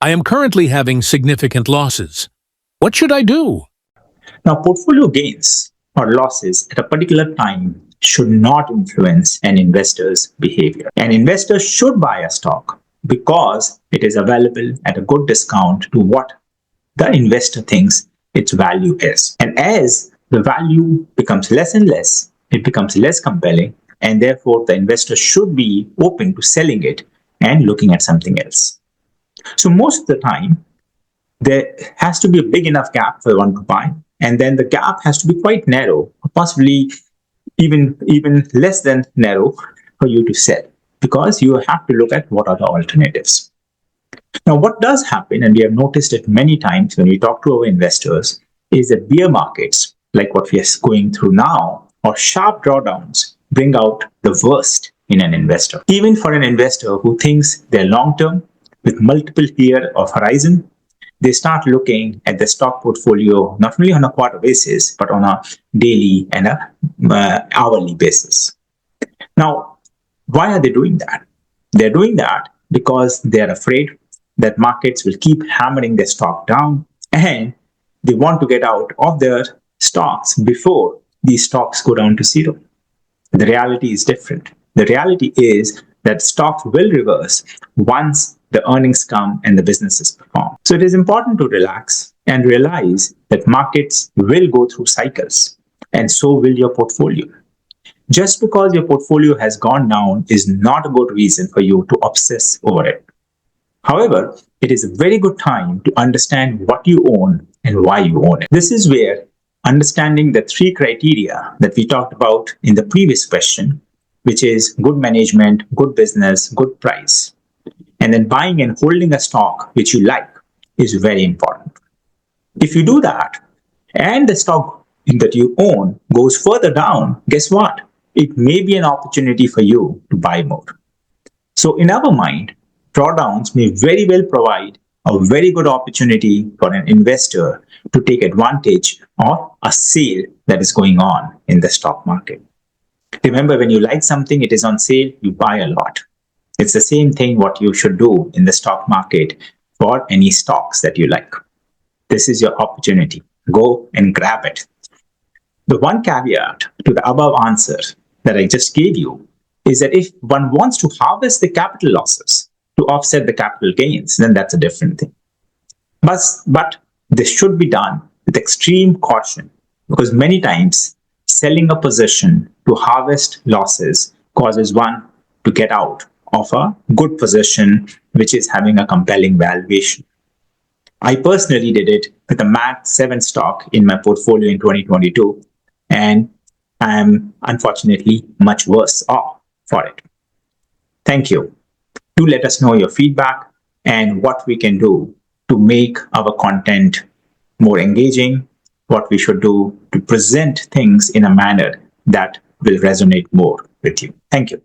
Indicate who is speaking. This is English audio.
Speaker 1: I am currently having significant losses. What should I do?
Speaker 2: Now, portfolio gains or losses at a particular time should not influence an investor's behavior. An investor should buy a stock because it is available at a good discount to what the investor thinks its value is. And as the value becomes less and less, it becomes less compelling, and therefore the investor should be open to selling it and looking at something else. So most of the time, there has to be a big enough gap for one to buy, and then the gap has to be quite narrow, possibly even less than narrow for you to sell, because you have to look at what are the alternatives. Now, what does happen, and we have noticed it many times when we talk to our investors, is that bear markets, like what we are going through now, or sharp drawdowns, bring out the worst in an investor. Even for an investor who thinks they're long-term, with multiple year of horizon, they start looking at the stock portfolio not only on a quarter basis, but on a daily and a hourly basis. Now, why are they doing that? They're doing that because they're afraid that markets will keep hammering their stock down, and they want to get out of their stocks before these stocks go down to zero. The reality is different. The reality is that stocks will reverse once the earnings come and the businesses perform. So it is important to relax and realize that markets will go through cycles, and so will your portfolio. Just because your portfolio has gone down is not a good reason for you to obsess over it. However, it is a very good time to understand what you own and why you own it. This is where understanding the three criteria that we talked about in the previous question, which is good management, good business, good price, and then buying and holding a stock which you like, is very important. If you do that, and the stock that you own goes further down, guess what? It may be an opportunity for you to buy more. So in our mind, drawdowns may very well provide a very good opportunity for an investor to take advantage of a sale that is going on in the stock market. Remember, when you like something, it is on sale, you buy a lot. It's the same thing what you should do in the stock market for any stocks that you like. This is your opportunity. Go and grab it. The one caveat to the above answer that I just gave you is that if one wants to harvest the capital losses to offset the capital gains, then that's a different thing. But this should be done with extreme caution, because many times selling a position to harvest losses causes one to get out of a good position which is having a compelling valuation. I personally did it with a MAT 7 stock in my portfolio in 2022, and I am unfortunately much worse off for it. Thank you. Do let us know your feedback and what we can do to make our content more engaging, what we should do to present things in a manner that will resonate more with you. Thank you.